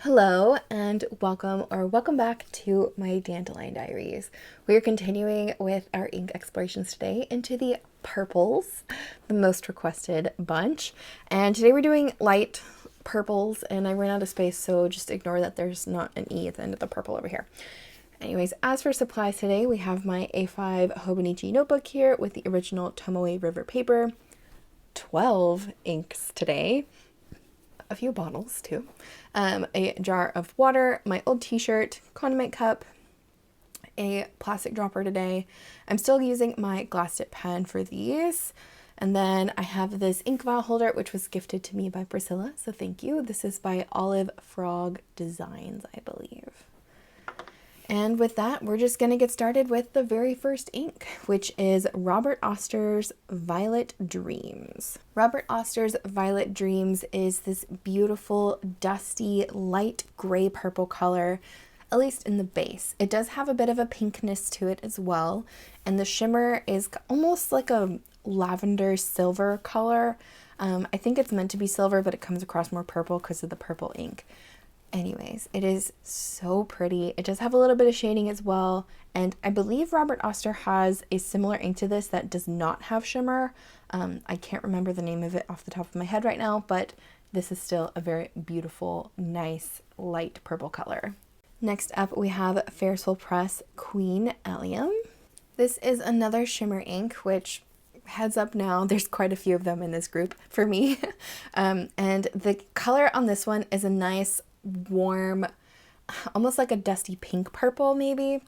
Hello and welcome back to my Dandelion Diaries. We are continuing with our ink explorations today into the purples, the most requested bunch. And today we're doing light purples, and I ran out of space, so just ignore that there's not an E at the end of the purple over here. Anyways, as for supplies today, we have my A5 Hobonichi notebook here with the original Tomoe River paper, 12 inks today, a few bottles too, a jar of water, my old t-shirt, condiment cup, a plastic dropper today. I'm still using my glass tip pen for these. And then I have this ink vial holder, which was gifted to me by Priscilla, so thank you. This is by Olive Frog Designs, I believe. And with that, we're just going to get started with the very first ink, which is Robert Oster's Violet Dreams. Robert Oster's Violet Dreams is this beautiful, dusty, light gray purple color, at least in the base. It does have a bit of a pinkness to it as well, and the shimmer is almost like a lavender silver color. I think it's meant to be silver, but it comes across more purple because of the purple ink. Anyways, it is so pretty. It does have a little bit of shading as well, and I believe Robert Oster has a similar ink to this that does not have shimmer. I can't remember the name of it off the top of my head right now, but this is still a very beautiful, nice, light purple color. Next up, we have Ferris Press Queen Allium. This is another shimmer ink, which, heads up now, there's quite a few of them in this group for me. And the color on this one is a nice, warm, almost like a dusty pink purple maybe.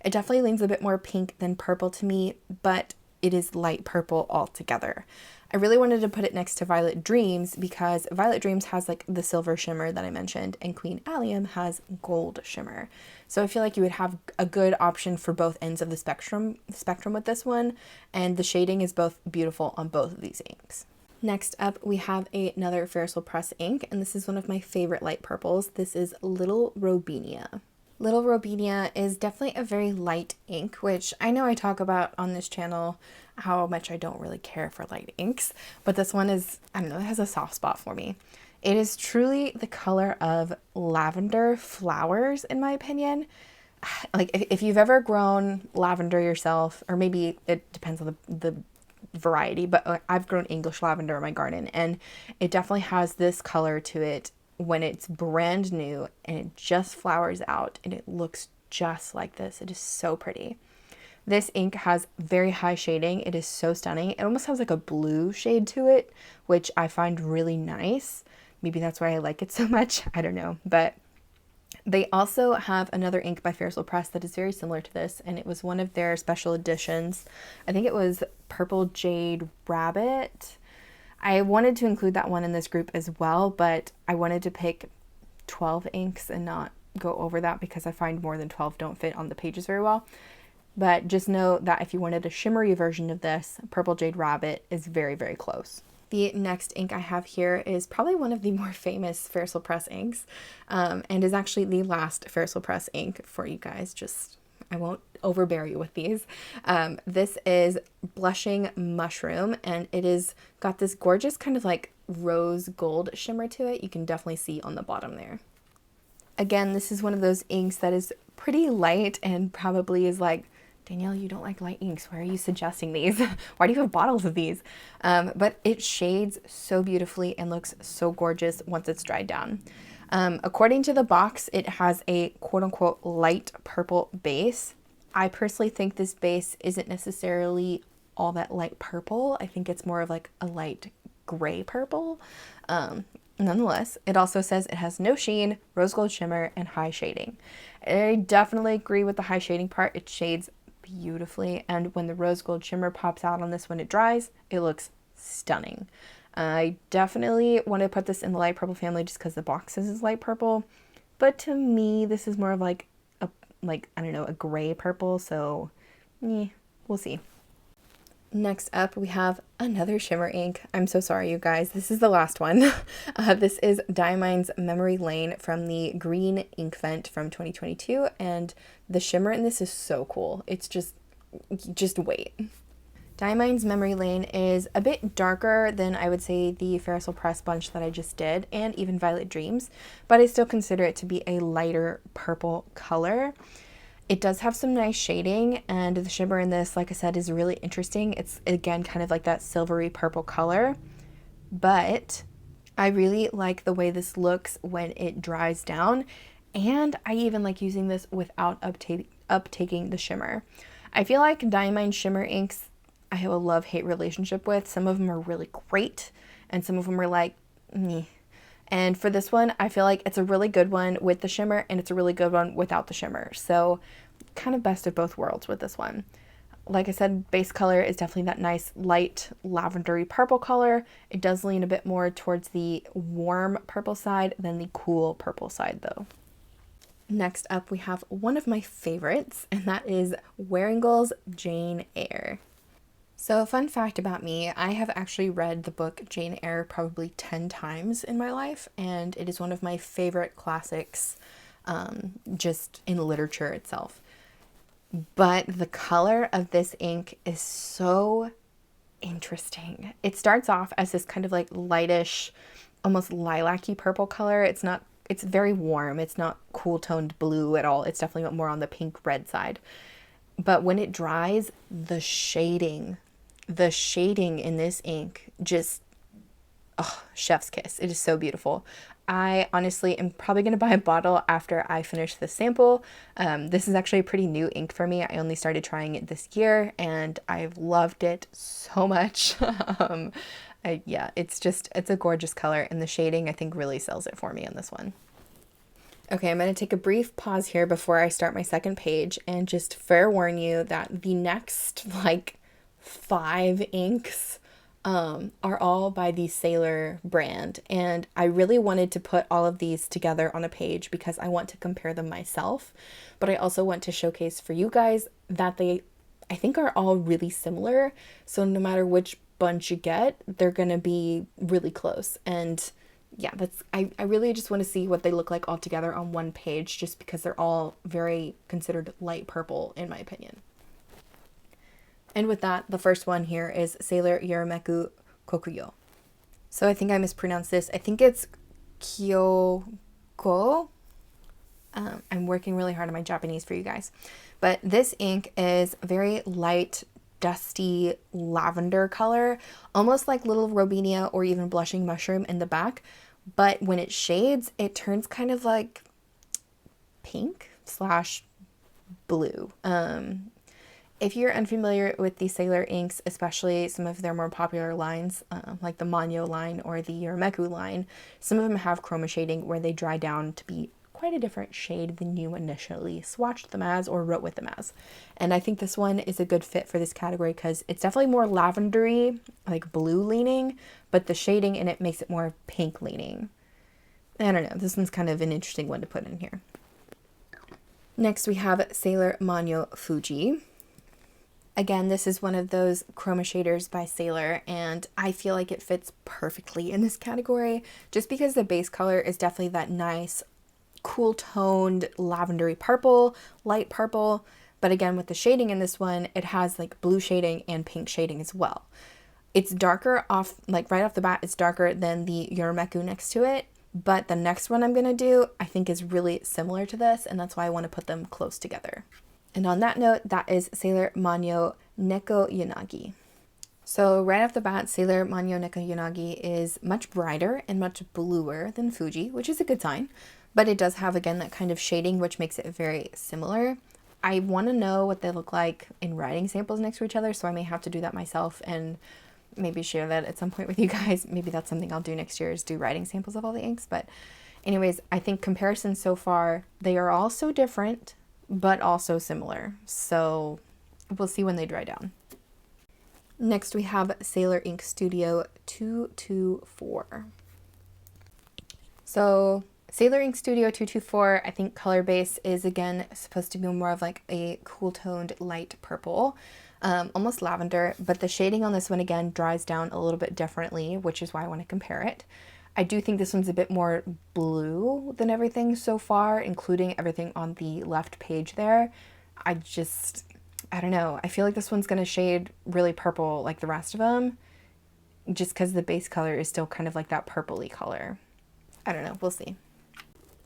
It definitely leans a bit more pink than purple to me, but it is light purple altogether. I really wanted to put it next to Violet Dreams because Violet Dreams has like the silver shimmer that I mentioned, and Queen Allium has gold shimmer. So I feel like you would have a good option for both ends of the spectrum with this one, and the shading is both beautiful on both of these inks. Next up, we have another Ferris Press ink, and this is one of my favorite light purples. This is Little Robinia. Little Robinia is definitely a very light ink, which I know I talk about on this channel how much I don't really care for light inks, but this one is, I don't know, it has a soft spot for me. It is truly the color of lavender flowers, in my opinion. Like, if you've ever grown lavender yourself, or maybe it depends on the variety, but I've grown English lavender in my garden, and it definitely has this color to it when it's brand new and it just flowers out and it looks just like this. It is so pretty. This ink has very high shading. It is so stunning. It almost has like a blue shade to it, which I find really nice. Maybe that's why I like it so much. I don't know, but they also have another ink by Ferris Press that is very similar to this, and it was one of their special editions. I think it was Purple Jade Rabbit. I wanted to include that one in this group as well, but I wanted to pick 12 inks and not go over that because I find more than 12 don't fit on the pages very well. But just know that if you wanted a shimmery version of this, Purple Jade Rabbit is very, very close. The next ink I have here is probably one of the more famous Ferris Press inks, and is actually the last Ferris Press ink for you guys. I won't overbear you with these. This is Blushing Mushroom, and it is got this gorgeous kind of like rose gold shimmer to it. You can definitely see on the bottom there. Again, this is one of those inks that is pretty light and probably is like, Danielle, you don't like light inks. Why are you suggesting these? Why do you have bottles of these? But it shades so beautifully and looks so gorgeous once it's dried down. According to the box, it has a quote-unquote light purple base. I personally think this base isn't necessarily all that light purple. I think it's more of like a light gray purple. Nonetheless, it also says it has no sheen, rose gold shimmer, and high shading. I definitely agree with the high shading part. It shades beautifully, and when the rose gold shimmer pops out on this when it dries, it looks stunning. I definitely want to put this in the light purple family just because the box is light purple, but to me this is more of like a I don't know, a gray purple, so we'll see. Next up, we have another shimmer ink. I'm so sorry, you guys. This is the last one. This is Diamine's Memory Lane from the green ink vent from 2022, and the shimmer in this is so cool. It's just wait. Diamine's Memory Lane is a bit darker than I would say the Ferris Press bunch that I just did, and even Violet Dreams, but I still consider it to be a lighter purple color. It does have some nice shading, and the shimmer in this, like I said, is really interesting. It's, again, kind of like that silvery purple color, but I really like the way this looks when it dries down, and I even like using this without uptaking the shimmer. I feel like Diamine shimmer inks I have a love-hate relationship with. Some of them are really great, and some of them are like, meh. And for this one, I feel like it's a really good one with the shimmer, and it's a really good one without the shimmer. So kind of best of both worlds with this one. Like I said, base color is definitely that nice light lavendery purple color. It does lean a bit more towards the warm purple side than the cool purple side though. Next up, we have one of my favorites, and that is Wearinguel's Jane Eyre. So fun fact about me, I have actually read the book Jane Eyre probably 10 times in my life, and it is one of my favorite classics just in literature itself. But the color of this ink is so interesting. It starts off as this kind of like lightish, almost lilac-y purple color. It's very warm. It's not cool toned blue at all. It's definitely more on the pink red side. But when it dries, the shading in this ink just, oh, chef's kiss. It is so beautiful. I honestly am probably going to buy a bottle after I finish this sample. This is actually a pretty new ink for me. I only started trying it this year, and I've loved it so much. Yeah, it's a gorgeous color, and the shading I think really sells it for me on this one. Okay, I'm going to take a brief pause here before I start my second page and just fair warn you that the next like 5 inks are all by the Sailor brand, and I really wanted to put all of these together on a page because I want to compare them myself, but I also want to showcase for you guys that I think are all really similar, so no matter which bunch you get, they're gonna be really close. And yeah, I really just want to see what they look like all together on one page, just because they're all very considered light purple in my opinion. And with that, the first one here is Sailor Yurameku Kokuyo. So I think I mispronounced this. I think it's Kyokkou. I'm working really hard on my Japanese for you guys. But this ink is very light, dusty lavender color, almost like little Robinia or even blushing mushroom in the back. But when it shades, it turns kind of like pink / blue. If you're unfamiliar with the Sailor inks, especially some of their more popular lines, like the Manyo line or the Yurameku line, some of them have chroma shading where they dry down to be quite a different shade than you initially swatched them as or wrote with them as. And I think this one is a good fit for this category because it's definitely more lavendery, like blue leaning, but the shading in it makes it more pink leaning. I don't know, this one's kind of an interesting one to put in here. Next we have Sailor Manyo Fuji. Again, this is one of those chroma shaders by Sailor, and I feel like it fits perfectly in this category just because the base color is definitely that nice, cool toned lavendery purple, light purple, but again with the shading in this one, it has like blue shading and pink shading as well. It's darker off, like right off the bat, it's darker than the Yurameku next to it, but the next one I'm going to do I think is really similar to this, and that's why I want to put them close together. And on that note, that is Sailor Manyo Nekoyanagi. So right off the bat, Sailor Manyo Nekoyanagi is much brighter and much bluer than Fuji, which is a good sign. But it does have, again, that kind of shading, which makes it very similar. I want to know what they look like in writing samples next to each other, so I may have to do that myself and maybe share that at some point with you guys. Maybe that's something I'll do next year, is do writing samples of all the inks. But anyways, I think comparisons so far, they are all so different, but also similar. So we'll see when they dry down. Next we have Sailor Ink Studio 224. So Sailor Ink Studio 224, I think color base is again supposed to be more of like a cool toned light purple, almost lavender, but the shading on this one again dries down a little bit differently, which is why I want to compare it. I do think this one's a bit more blue than everything so far, including everything on the left page there. I I don't know. I feel like this one's going to shade really purple like the rest of them, just because the base color is still kind of like that purpley color. I don't know. We'll see.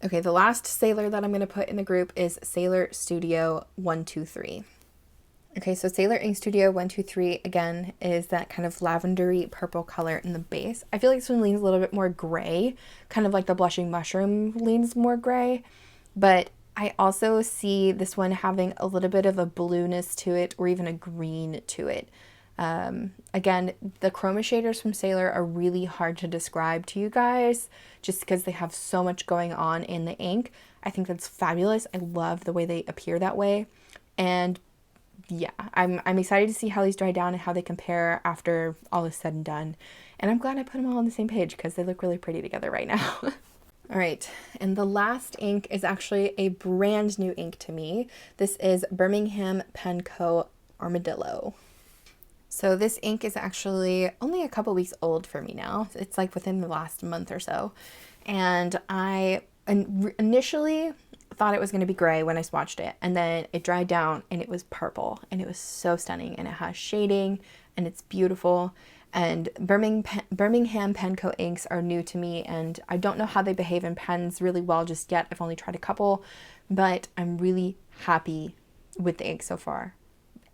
Okay, the last Sailor that I'm going to put in the group is Sailor Studio 123. Okay, so Sailor Ink Studio 123, again, is that kind of lavendery purple color in the base. I feel like this one leans a little bit more gray, kind of like the Blushing Mushroom leans more gray, but I also see this one having a little bit of a blueness to it, or even a green to it. Again, the chroma shaders from Sailor are really hard to describe to you guys just because they have so much going on in the ink. I think that's fabulous. I love the way they appear that way. And yeah, I'm excited to see how these dry down and how they compare after all is said and done. And I'm glad I put them all on the same page because they look really pretty together right now. All right, and the last ink is actually a brand new ink to me. This is Birmingham Pen Co Armadillo. So this ink is actually only a couple weeks old for me now. It's like within the last month or so. And I initially thought it was going to be gray when I swatched it, and then it dried down and it was purple, and it was so stunning, and it has shading and it's beautiful. And Birmingham Pen Co inks are new to me, and I don't know how they behave in pens really well just yet. I've only tried a couple, but I'm really happy with the ink so far.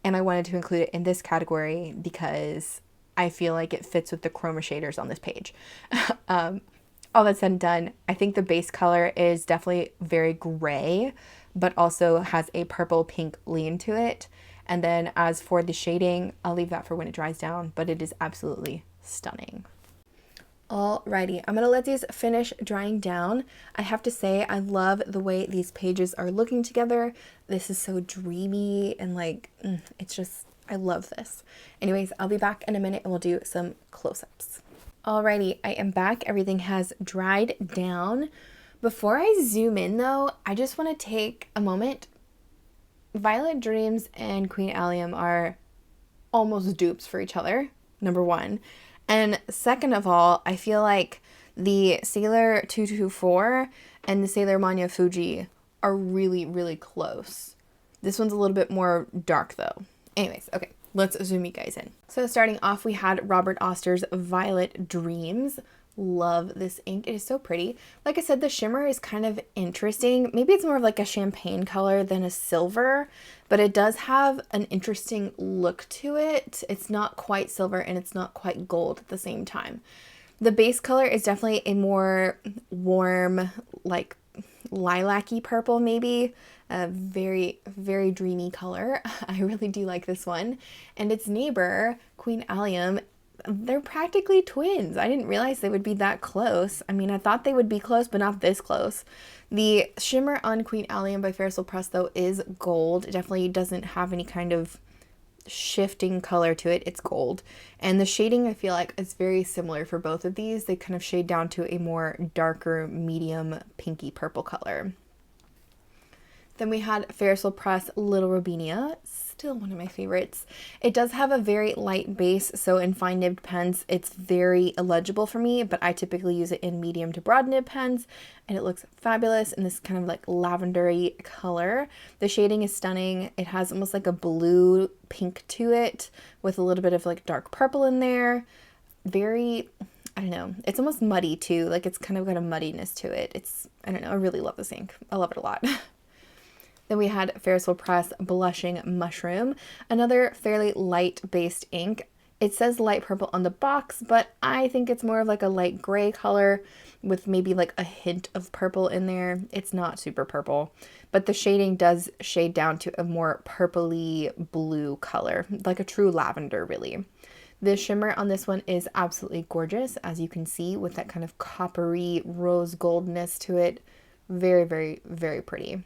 And I wanted to include it in this category because I feel like it fits with the chroma shaders on this page. All that said and done, I think the base color is definitely very gray, but also has a purple pink lean to it. And then as for the shading, I'll leave that for when it dries down, but it is absolutely stunning. Alrighty, I'm gonna let these finish drying down. I have to say, I love the way these pages are looking together. This is so dreamy and like, it's just, I love this. Anyways, I'll be back in a minute and we'll do some close-ups. Alrighty, I am back. Everything has dried down. Before I zoom in though, I just want to take a moment. Violet Dreams and Queen Allium are almost dupes for each other, number one. And second of all, I feel like the Sailor 224 and the Sailor Manyo Fuji are really, really close. This one's a little bit more dark though. Anyways, okay, let's zoom you guys in. So starting off, we had Robert Oster's Violet Dreams. Love this ink. It is so pretty. Like I said, the shimmer is kind of interesting. Maybe it's more of like a champagne color than a silver, but it does have an interesting look to it. It's not quite silver and it's not quite gold at the same time. The base color is definitely a more warm, like lilac-y purple maybe. A very, very dreamy color. I really do like this one. And its neighbor, Queen Allium, they're practically twins. I didn't realize they would be that close. I mean, I thought they would be close, but not this close. The shimmer on Queen Allium by Ferris though is gold. It definitely doesn't have any kind of shifting color to it. It's gold. And the shading, I feel like, is very similar for both of these. They kind of shade down to a more darker, medium, pinky purple color. Then we had Ferris Little Robinia, still one of my favorites. It does have a very light base, so in fine nibbed pens, it's very illegible for me, but I typically use it in medium to broad nib pens, and it looks fabulous in this kind of like lavendery color. The shading is stunning. It has almost like a blue pink to it with a little bit of like dark purple in there. Very, I don't know, it's almost muddy too. Like it's kind of got a muddiness to it. It's, I don't know, I really love this ink. I love it a lot. Then we had Ferris Blushing Mushroom, another fairly light-based ink. It says light purple on the box, but I think it's more of like a light gray color with maybe like a hint of purple in there. It's not super purple, but the shading does shade down to a more purpley blue color, like a true lavender really. The shimmer on this one is absolutely gorgeous, as you can see, with that kind of coppery rose goldness to it. Very, very, very pretty.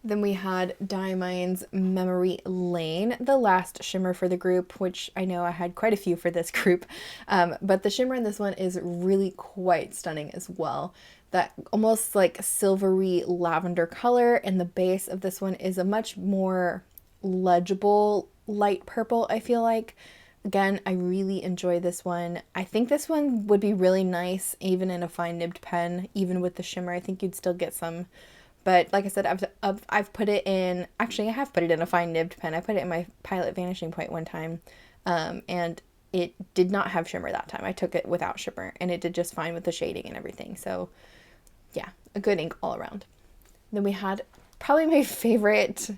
Then we had Diamine's Memory Lane, the last shimmer for the group, which I know I had quite a few for this group, but the shimmer in this one is really quite stunning as well. That almost like silvery lavender color, and the base of this one is a much more legible light purple, I feel like. Again, I really enjoy this one. I think this one would be really nice even in a fine nibbed pen, even with the shimmer. I think you'd still get some But like I said, I've put it in, actually I have put it in a fine nibbed pen. I put it in my Pilot Vanishing Point one time, and it did not have shimmer that time. I took it without shimmer, and it did just fine with the shading and everything. So yeah, a good ink all around. Then we had probably my favorite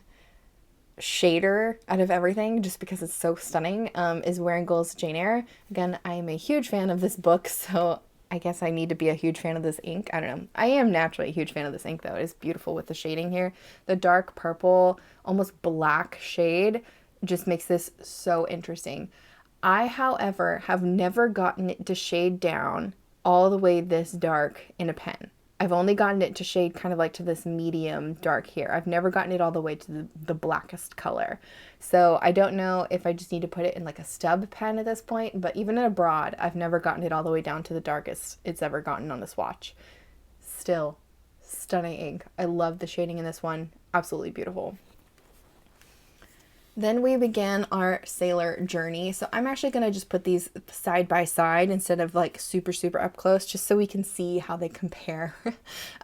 shader out of everything, just because it's so stunning, is Wearinguel's Jane Eyre. Again, I am a huge fan of this book, so I guess I need to be a huge fan of this ink. I don't know. I am naturally a huge fan of this ink, though. It is beautiful with the shading here. The dark purple, almost black shade just makes this so interesting. I, however, have never gotten it to shade down all the way this dark in a pen. I've only gotten it to shade kind of like to this medium dark here. I've never gotten it all the way to the blackest color. So I don't know if I just need to put it in like a stub pen at this point, but even in a broad, I've never gotten it all the way down to the darkest it's ever gotten on a swatch. Still, stunning ink. I love the shading in this one. Absolutely beautiful. Then we began our sailor journey. So I'm actually going to just put these side by side instead of like super, super up close, just so we can see how they compare.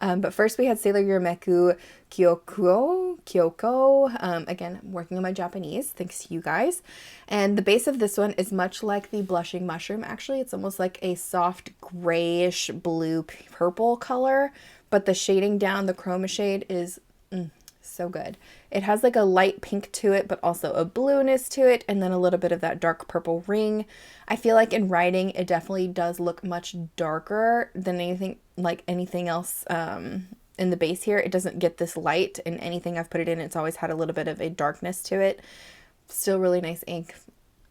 But first we had Sailor Yurameku Kyokkou. Again, I'm working on my Japanese, thanks to you guys. And the base of this one is much like the Blushing Mushroom. Actually, it's almost like a soft grayish blue purple color, but the shading down, the chroma shade is so good. It has like a light pink to it, but also a blueness to it, and then a little bit of that dark purple ring. I feel like in writing, it definitely does look much darker than anything else in the base here. It doesn't get this light in anything I've put it in. It's always had a little bit of a darkness to it. Still really nice ink.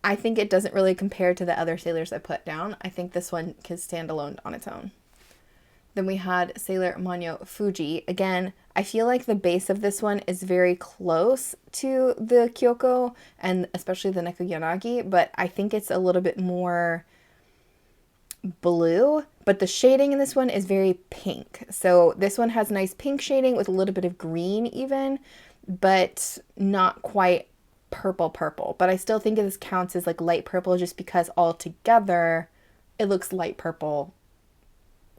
I think it doesn't really compare to the other sailors I put down. I think this one can stand alone on its own. Then we had Sailor Manyo Fuji. Again, I feel like the base of this one is very close to the Kyokkou, and especially the Nekoyanagi, but I think it's a little bit more blue, but the shading in this one is very pink. So this one has nice pink shading with a little bit of green even, but not quite purple. But I still think this counts as like light purple just because altogether it looks light purple.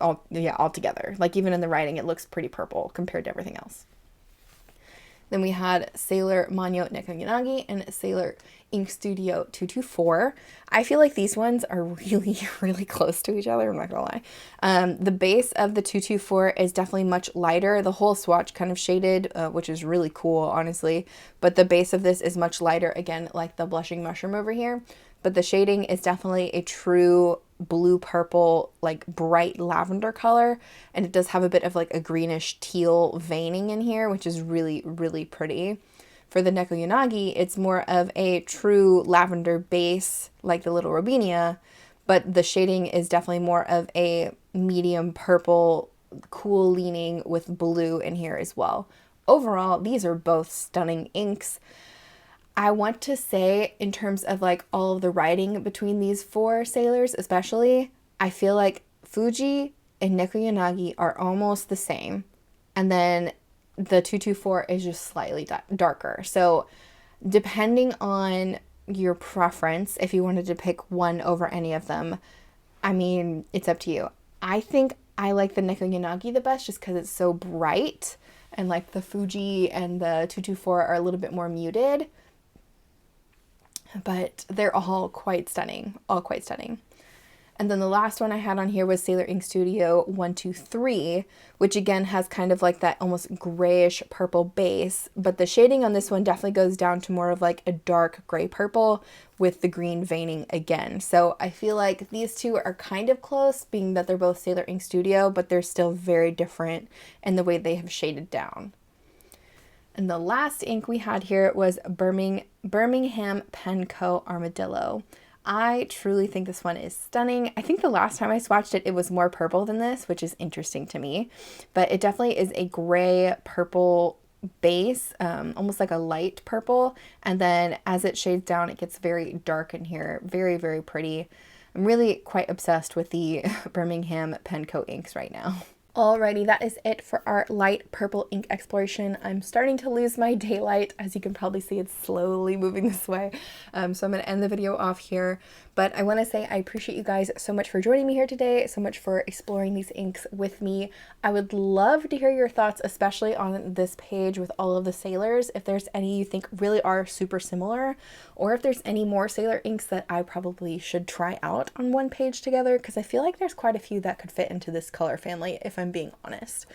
All together. Like even in the writing, it looks pretty purple compared to everything else. Then we had Sailor Manyo Nekoyanagi and Sailor Ink Studio 224. I feel like these ones are really, really close to each other. I'm not gonna lie. The base of the 224 is definitely much lighter. The whole swatch kind of shaded, which is really cool, honestly. But the base of this is much lighter, again, like the Blushing Mushroom over here. But the shading is definitely a true blue purple, like bright lavender color, and it does have a bit of like a greenish teal veining in here, which is really, really pretty. For the Nekoyanagi, it's more of a true lavender base, like the little Robinia, but the shading is definitely more of a medium purple, cool leaning with blue in here as well. Overall, these are both stunning inks. I want to say, in terms of like all of the writing between these four sailors especially, I feel like Fuji and Nekoyanagi are almost the same, and then the 224 is just slightly darker. So depending on your preference, if you wanted to pick one over any of them, I mean, it's up to you. I think I like the Nekoyanagi the best just because it's so bright, and like the Fuji and the 224 are a little bit more muted. But they're all quite stunning, And then the last one I had on here was Sailor Ink Studio 123, which again has kind of like that almost grayish purple base, but the shading on this one definitely goes down to more of like a dark gray purple with the green veining again. So I feel like these two are kind of close, being that they're both Sailor Ink Studio, but they're still very different in the way they have shaded down. And the last ink we had here was Birmingham Pen Co Armadillo. I truly think this one is stunning. I think the last time I swatched it, it was more purple than this, which is interesting to me. But it definitely is a gray purple base, almost like a light purple. And then as it shades down, it gets very dark in here. Very, very pretty. I'm really quite obsessed with the Birmingham Pen Co inks right now. Alrighty, that is it for our light purple ink exploration. I'm starting to lose my daylight. As you can probably see, it's slowly moving this way. So I'm going to end the video off here. But I want to say I appreciate you guys so much for joining me here today, so much for exploring these inks with me. I would love to hear your thoughts, especially on this page with all of the sailors, if there's any you think really are super similar, or if there's any more sailor inks that I probably should try out on one page together, because I feel like there's quite a few that could fit into this color family, if I'm being honest.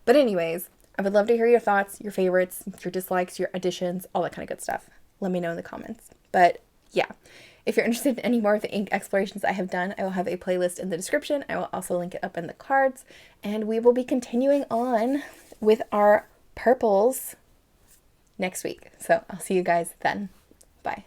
But anyways, I would love to hear your thoughts, your favorites, your dislikes, your additions, all that kind of good stuff. Let me know in the comments. But yeah, if you're interested in any more of the ink explorations I have done, I will have a playlist in the description. I will also link it up in the cards. And we will be continuing on with our purples next week. So I'll see you guys then. Bye.